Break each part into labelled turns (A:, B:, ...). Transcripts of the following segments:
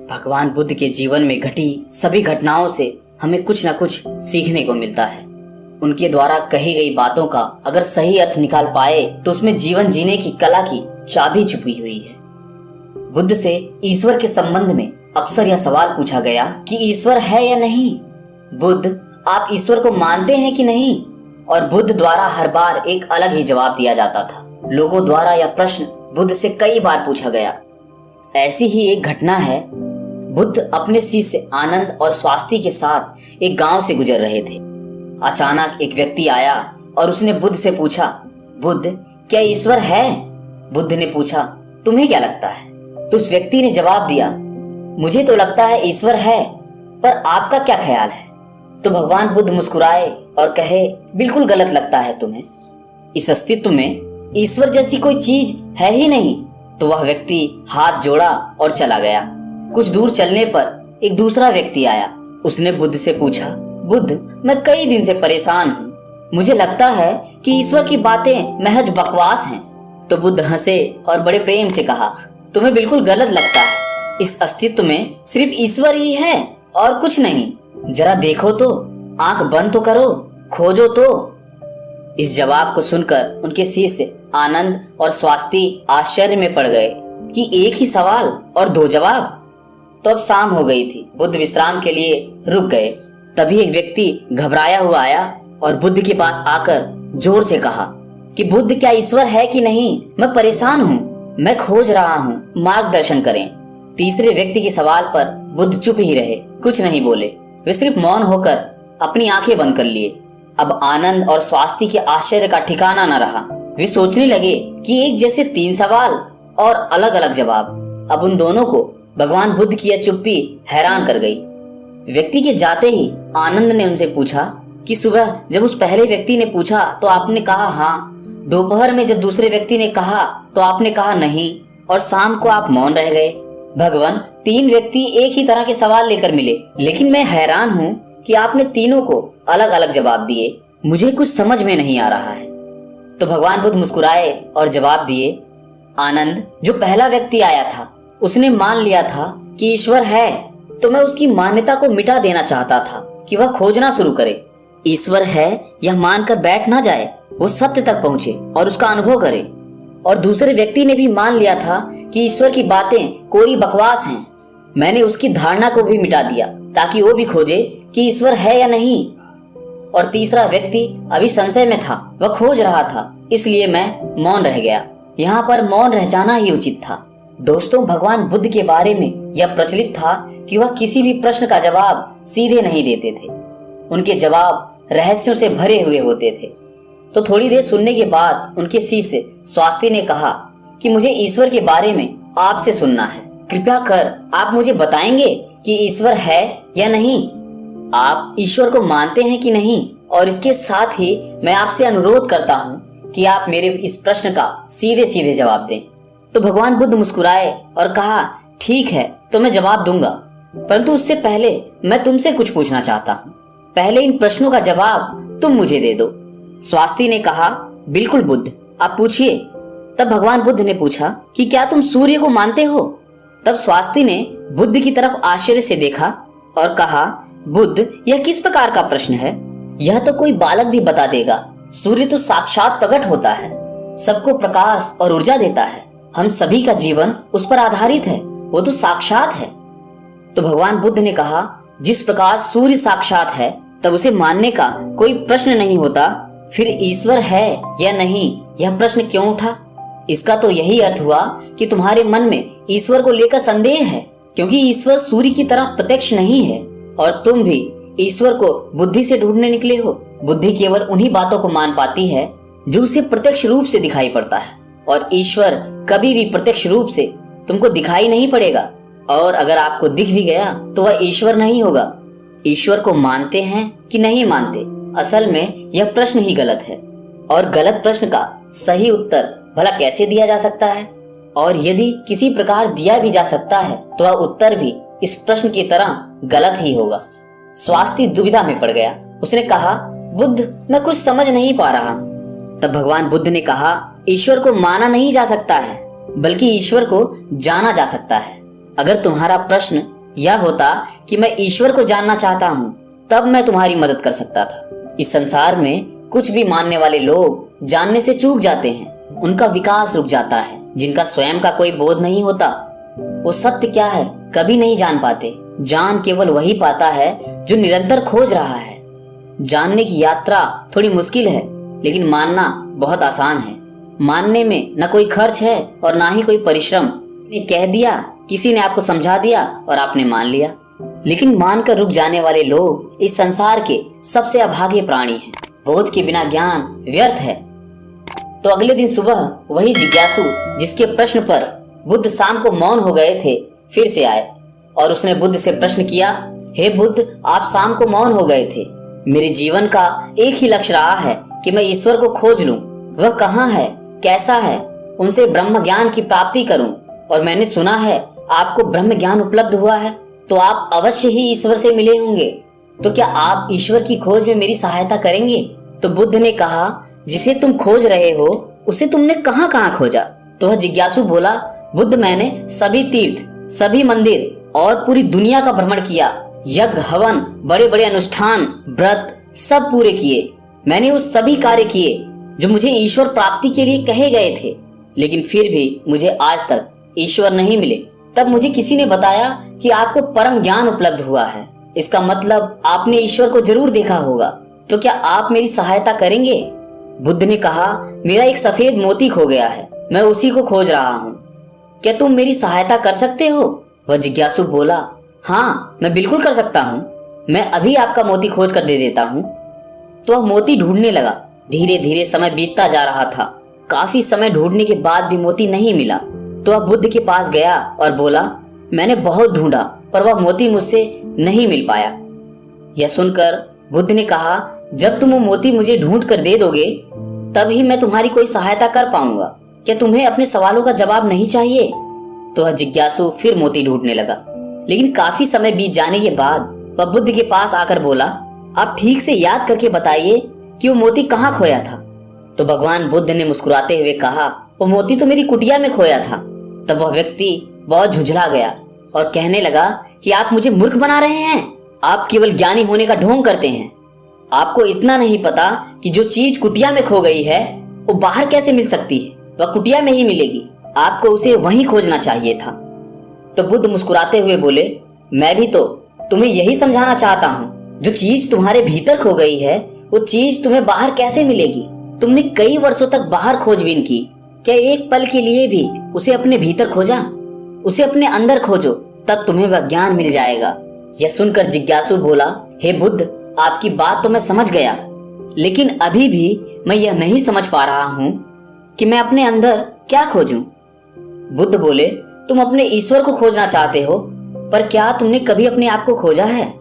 A: भगवान बुद्ध के जीवन में घटी सभी घटनाओं से हमें कुछ न कुछ सीखने को मिलता है। उनके द्वारा कही गई बातों का अगर सही अर्थ निकाल पाए तो उसमें जीवन जीने की कला की चाबी छुपी हुई है। बुद्ध से ईश्वर के संबंध में अक्सर यह सवाल पूछा गया कि ईश्वर है या नहीं। बुद्ध, आप ईश्वर को मानते हैं कि नहीं? और बुद्ध द्वारा हर बार एक अलग ही जवाब दिया जाता था। लोगों द्वारा यह प्रश्न बुद्ध से कई बार पूछा गया। ऐसी ही एक घटना है। बुद्ध अपने शिष्य आनंद और स्वास्थ्य के साथ एक गांव से गुजर रहे थे। अचानक एक व्यक्ति आया और उसने बुद्ध से पूछा, बुद्ध, क्या ईश्वर है? बुद्ध ने पूछा, तुम्हें क्या लगता है? तो उस व्यक्ति ने जवाब दिया, मुझे तो लगता है ईश्वर है, पर आपका क्या ख्याल है? तो भगवान बुद्ध मुस्कुराए और कहे, बिल्कुल गलत लगता है तुम्हें। इस अस्तित्व में ईश्वर जैसी कोई चीज है ही नहीं। तो वह व्यक्ति हाथ जोड़ा और चला गया। कुछ दूर चलने पर एक दूसरा व्यक्ति आया। उसने बुद्ध से पूछा, बुद्ध, मैं कई दिन से परेशान हूँ। मुझे लगता है कि ईश्वर की बातें महज बकवास हैं। तो बुद्ध हंसे और बड़े प्रेम से कहा, तुम्हें बिल्कुल गलत लगता है। इस अस्तित्व में सिर्फ ईश्वर ही है और कुछ नहीं। जरा देखो तो, आंख बंद तो करो, खोजो तो। इस जवाब को सुनकर उनके शिष्य आनंद और स्वास्थ्य आश्चर्य में पड़ गए कि एक ही सवाल और दो जवाब। तो अब शाम हो गई थी। बुद्ध विश्राम के लिए रुक गए। तभी एक व्यक्ति घबराया हुआ आया और बुद्ध के पास आकर जोर से कहा कि बुद्ध, क्या ईश्वर है कि नहीं? मैं परेशान हूँ, मैं खोज रहा हूँ, मार्गदर्शन करें। तीसरे व्यक्ति के सवाल पर बुद्ध चुप ही रहे, कुछ नहीं बोले। वे सिर्फ मौन होकर अपनी आंखें बंद कर लिए। अब आनंद और स्वास्थ्य के आश्चर्य का ठिकाना न रहा। वे सोचने लगे कि एक जैसे तीन सवाल और अलग अलग जवाब। अब उन दोनों को भगवान बुद्ध की यह चुप्पी हैरान कर गई। व्यक्ति के जाते ही आनंद ने उनसे पूछा कि सुबह जब उस पहले व्यक्ति ने पूछा तो आपने कहा हाँ, दोपहर में जब दूसरे व्यक्ति ने कहा तो आपने कहा नहीं, और शाम को आप मौन रह गए। भगवान, तीन व्यक्ति एक ही तरह के सवाल लेकर मिले, लेकिन मैं हैरान हूँ कि आपने तीनों को अलग अलग जवाब दिए। मुझे कुछ समझ में नहीं आ रहा है। तो भगवान बुद्ध मुस्कुराए और जवाब दिए, आनंद, जो पहला व्यक्ति आया था उसने मान लिया था कि ईश्वर है, तो मैं उसकी मान्यता को मिटा देना चाहता था कि वह खोजना शुरू करे। ईश्वर है यह मानकर बैठ ना जाए, वो सत्य तक पहुंचे और उसका अनुभव करे। और दूसरे व्यक्ति ने भी मान लिया था कि ईश्वर की बातें कोरी बकवास हैं। मैंने उसकी धारणा को भी मिटा दिया ताकि वो भी खोजे कि ईश्वर है या नहीं। और तीसरा व्यक्ति अभी संशय में था, वह खोज रहा था, इसलिए मैं मौन रह गया। यहाँ पर मौन रह जाना ही उचित था। दोस्तों, भगवान बुद्ध के बारे में यह प्रचलित था कि वह किसी भी प्रश्न का जवाब सीधे नहीं देते थे। उनके जवाब रहस्यों से भरे हुए होते थे। तो थोड़ी देर सुनने के बाद उनके शिष्य स्वास्थ्य ने कहा कि मुझे ईश्वर के बारे में आपसे सुनना है। कृपया कर आप मुझे बताएंगे कि ईश्वर है या नहीं? आप ईश्वर को मानते हैं कि नहीं? और इसके साथ ही मैं आपसे अनुरोध करता हूँ कि आप मेरे इस प्रश्न का सीधे सीधे जवाब दें। तो भगवान बुद्ध मुस्कुराए और कहा, ठीक है, तो मैं जवाब दूंगा, परंतु उससे पहले मैं तुमसे कुछ पूछना चाहता हूँ। पहले इन प्रश्नों का जवाब तुम मुझे दे दो। स्वास्थ्य ने कहा, बिल्कुल बुद्ध, आप पूछिए। तब भगवान बुद्ध ने पूछा कि क्या तुम सूर्य को मानते हो? तब स्वास्थ्य ने बुद्ध की तरफ आश्चर्य से देखा और कहा, बुद्ध, यह किस प्रकार का प्रश्न है? यह तो कोई बालक भी बता देगा। सूर्य तो साक्षात प्रकट होता है, सबको प्रकाश और ऊर्जा देता है। हम सभी का जीवन उस पर आधारित है, वो तो साक्षात है। तो भगवान बुद्ध ने कहा, जिस प्रकार सूर्य साक्षात है तब उसे मानने का कोई प्रश्न नहीं होता, फिर ईश्वर है या नहीं यह प्रश्न क्यों उठा? इसका तो यही अर्थ हुआ कि तुम्हारे मन में ईश्वर को लेकर संदेह है, क्योंकि ईश्वर सूर्य की तरह प्रत्यक्ष नहीं है और तुम भी ईश्वर को बुद्धि से ढूंढने निकले हो। बुद्धि केवल उन्हीं बातों को मान पाती है जो उसे प्रत्यक्ष रूप से दिखाई पड़ता है, और ईश्वर कभी भी प्रत्यक्ष रूप से तुमको दिखाई नहीं पड़ेगा, और अगर आपको दिख भी गया तो वह ईश्वर नहीं होगा। ईश्वर को मानते हैं कि नहीं मानते, असल में यह प्रश्न ही गलत है, और गलत प्रश्न का सही उत्तर भला कैसे दिया जा सकता है? और यदि किसी प्रकार दिया भी जा सकता है तो वह उत्तर भी इस प्रश्न की तरह गलत ही होगा। स्वास्थ्य दुविधा में पड़ गया। उसने कहा, बुद्ध, मैं कुछ समझ नहीं पा रहा हूँ। तब भगवान बुद्ध ने कहा, ईश्वर को माना नहीं जा सकता है, बल्कि ईश्वर को जाना जा सकता है। अगर तुम्हारा प्रश्न यह होता कि मैं ईश्वर को जानना चाहता हूँ, तब मैं तुम्हारी मदद कर सकता था। इस संसार में कुछ भी मानने वाले लोग जानने से चूक जाते हैं, उनका विकास रुक जाता है। जिनका स्वयं का कोई बोध नहीं होता, वो सत्य क्या है कभी नहीं जान पाते। जान केवल वही पाता है जो निरंतर खोज रहा है। जानने की यात्रा थोड़ी मुश्किल है, लेकिन मानना बहुत आसान है। मानने में न कोई खर्च है और ना ही कोई परिश्रम। ने कह दिया, किसी ने आपको समझा दिया और आपने मान लिया। लेकिन मानकर रुक जाने वाले लोग इस संसार के सबसे अभागे प्राणी हैं। बोध के बिना ज्ञान व्यर्थ है। तो अगले दिन सुबह वही जिज्ञासु जिसके प्रश्न पर बुद्ध शाम को मौन हो गए थे फिर से आए और उसने बुद्ध से प्रश्न किया, हे बुद्ध, आप शाम को मौन हो गए थे। मेरे जीवन का एक ही लक्ष्य रहा है कि मैं ईश्वर को खोज लूं। वह कहाँ है, कैसा है, उनसे ब्रह्म ज्ञान की प्राप्ति करूं। और मैंने सुना है आपको ब्रह्म ज्ञान उपलब्ध हुआ है, तो आप अवश्य ही ईश्वर से मिले होंगे। तो क्या आप ईश्वर की खोज में मेरी सहायता करेंगे? तो बुद्ध ने कहा, जिसे तुम खोज रहे हो उसे तुमने कहाँ कहाँ खोजा? तो वह जिज्ञासु बोला, बुद्ध, मैंने सभी तीर्थ, सभी मंदिर और पूरी दुनिया का भ्रमण किया। यज्ञ, हवन, बड़े बड़े अनुष्ठान, व्रत सब पूरे किए। मैंने वो सभी कार्य किए जो मुझे ईश्वर प्राप्ति के लिए कहे गए थे, लेकिन फिर भी मुझे आज तक ईश्वर नहीं मिले। तब मुझे किसी ने बताया कि आपको परम ज्ञान उपलब्ध हुआ है। इसका मतलब आपने ईश्वर को जरूर देखा होगा। तो क्या आप मेरी सहायता करेंगे? बुद्ध ने कहा, मेरा एक सफेद मोती खो गया है, मैं उसी को खोज रहा हूँ। क्या तुम मेरी सहायता कर सकते हो? वह जिज्ञासु बोला, हाँ, मैं बिल्कुल कर सकता हूँ। मैं अभी आपका मोती खोज कर दे देता हूँ। तो वह मोती ढूंढने लगा। धीरे धीरे समय बीतता जा रहा था। काफी समय ढूंढने के बाद भी मोती नहीं मिला। तो वह बुद्ध के पास गया और बोला, मैंने बहुत ढूंढा पर वह मोती मुझसे नहीं मिल पाया। यह सुनकर बुद्ध ने कहा, जब तुम वो मोती मुझे ढूंढ कर दे दोगे तभी मैं तुम्हारी कोई सहायता कर पाऊंगा। क्या तुम्हें अपने सवालों का जवाब नहीं चाहिए? तो वह जिज्ञासु फिर मोती ढूंढने लगा। लेकिन काफी समय बीत जाने के बाद वह बुद्ध के पास आकर बोला, आप ठीक से याद करके बताइए कि वो मोती कहाँ खोया था। तो भगवान बुद्ध ने मुस्कुराते हुए कहा, वो मोती तो मेरी कुटिया में खोया था। तब वह व्यक्ति बहुत झुंझला गया और कहने लगा कि आप मुझे मूर्ख बना रहे हैं। आप केवल ज्ञानी होने का ढोंग करते हैं। आपको इतना नहीं पता कि जो चीज कुटिया में खो गई है वो बाहर कैसे मिल सकती है। वह कुटिया में ही मिलेगी। आपको उसे वहीं खोजना चाहिए था। तो बुद्ध मुस्कुराते हुए बोले, मैं भी तो तुम्हें यही समझाना चाहता हूँ। जो चीज तुम्हारे भीतर खो गई है वो चीज तुम्हें बाहर कैसे मिलेगी? तुमने कई वर्षों तक बाहर खोजबीन की, क्या एक पल के लिए भी उसे अपने भीतर खोजा? उसे अपने अंदर खोजो, तब तुम्हें वह ज्ञान मिल जाएगा। यह सुनकर जिज्ञासु बोला, हे बुद्ध, आपकी बात तो मैं समझ गया, लेकिन अभी भी मैं यह नहीं समझ पा रहा हूँ कि मैं अपने अंदर क्या खोजूं। बुद्ध बोले, तुम अपने ईश्वर को खोजना चाहते हो, पर क्या तुमने कभी अपने आप को खोजा है?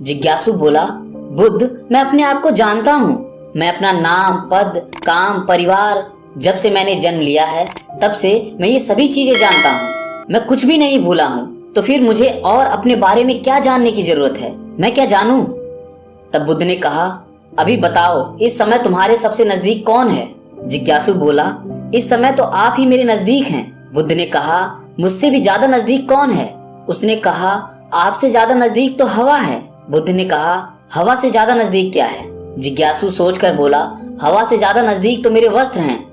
A: जिज्ञासु बोला, बुद्ध, मैं अपने आप को जानता हूँ। मैं अपना नाम, पद, काम, परिवार, जब से मैंने जन्म लिया है तब से मैं ये सभी चीजें जानता हूँ। मैं कुछ भी नहीं भूला हूँ। तो फिर मुझे और अपने बारे में क्या जानने की जरूरत है? मैं क्या जानूं? तब बुद्ध ने कहा, अभी बताओ, इस समय तुम्हारे सबसे नजदीक कौन है? जिज्ञासु बोला, इस समय तो आप ही मेरे नजदीक हैं। बुद्ध ने कहा, मुझसे भी ज्यादा नजदीक कौन है? उसने कहा, आपसे ज्यादा नजदीक तो हवा है। बुद्ध ने कहा, हवा से ज्यादा नजदीक क्या है? जिज्ञासु सोचकर बोला, हवा से ज्यादा नजदीक तो मेरे वस्त्र हैं।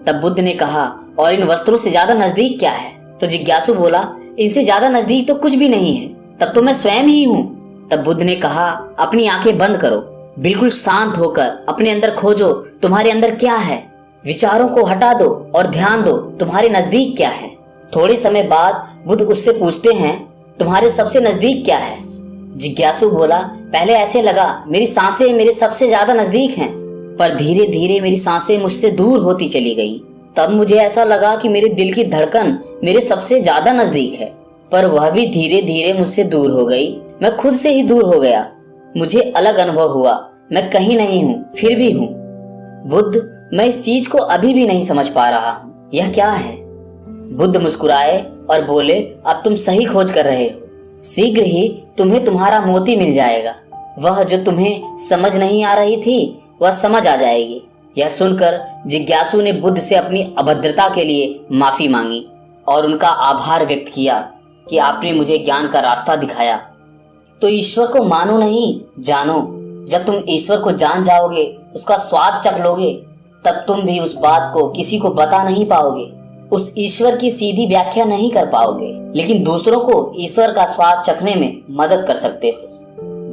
A: तब बुद्ध ने कहा, और इन वस्त्रों से ज्यादा नजदीक क्या है? तो जिज्ञासु बोला, इनसे ज्यादा नजदीक तो कुछ भी नहीं है, तब तो मैं स्वयं ही हूँ। तब बुद्ध ने कहा, अपनी आंखें बंद करो, बिल्कुल शांत होकर अपने अंदर खोजो, तुम्हारे अंदर क्या है। विचारों को हटा दो और ध्यान दो, तुम्हारे नजदीक क्या है। थोड़े समय बाद बुद्ध उससे पूछते हैं, तुम्हारे सबसे नजदीक क्या है? जिज्ञासु बोला, पहले ऐसे लगा मेरी सांसें मेरे सबसे ज्यादा नजदीक हैं, पर धीरे धीरे मेरी सांसें मुझसे दूर होती चली गई। तब मुझे ऐसा लगा कि मेरे दिल की धड़कन मेरे सबसे ज्यादा नजदीक है, पर वह भी धीरे धीरे मुझसे दूर हो गई। मैं खुद से ही दूर हो गया। मुझे अलग अनुभव हुआ, मैं कहीं नहीं हूँ, फिर भी हूँ। बुद्ध, मैं इस चीज को अभी भी नहीं समझ पा रहा हूँ, यह क्या है? बुद्ध मुस्कुराए और बोले, अब तुम सही खोज कर रहे हो। शीघ्र ही तुम्हें तुम्हारा मोती मिल जाएगा। वह जो तुम्हें समझ नहीं आ रही थी वह समझ आ जाएगी। यह सुनकर जिज्ञासु ने बुद्ध से अपनी अभद्रता के लिए माफी मांगी और उनका आभार व्यक्त किया कि आपने मुझे ज्ञान का रास्ता दिखाया। तो ईश्वर को मानो नहीं, जानो। जब तुम ईश्वर को जान जाओगे, उसका स्वाद चख लोगे, तब तुम भी उस बात को किसी को बता नहीं पाओगे। उस ईश्वर की सीधी व्याख्या नहीं कर पाओगे, लेकिन दूसरों को ईश्वर का स्वाद चखने में मदद कर सकते हो।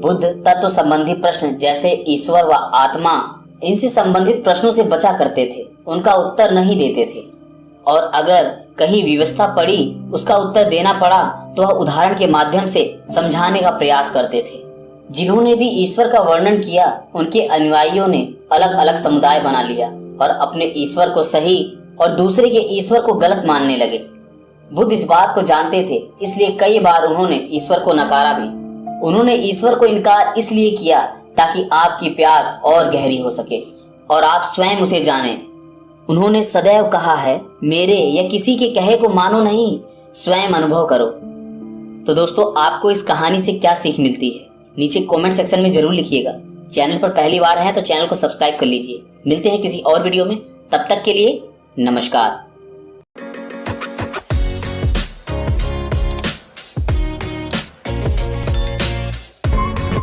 A: बुद्ध तत्व संबंधी प्रश्न जैसे ईश्वर व आत्मा, इनसे संबंधित प्रश्नों से बचा करते थे, उनका उत्तर नहीं देते थे। और अगर कहीं विवशता पड़ी, उसका उत्तर देना पड़ा, तो वह उदाहरण के माध्यम से समझाने का प्रयास करते थे। जिन्होंने भी ईश्वर का वर्णन किया, उनके अनुयायियों ने अलग अलग समुदाय बना लिया और अपने ईश्वर को सही और दूसरे के ईश्वर को गलत मानने लगे। बुद्ध इस बात को जानते थे, इसलिए कई बार उन्होंने ईश्वर को नकारा भी। उन्होंने ईश्वर को इनकार इसलिए किया ताकि आपकी प्यास और गहरी हो सके और आप स्वयं उसे जानें। उन्होंने सदैव कहा है, मेरे या किसी के कहे को मानो नहीं, स्वयं अनुभव करो। तो दोस्तों, आपको इस कहानी से क्या सीख मिलती है, नीचे कमेंट सेक्शन में जरूर लिखिएगा। चैनल पर पहली बार हैं तो चैनल को सब्सक्राइब कर लीजिए। मिलते हैं किसी और वीडियो में, तब तक के लिए नमस्कार।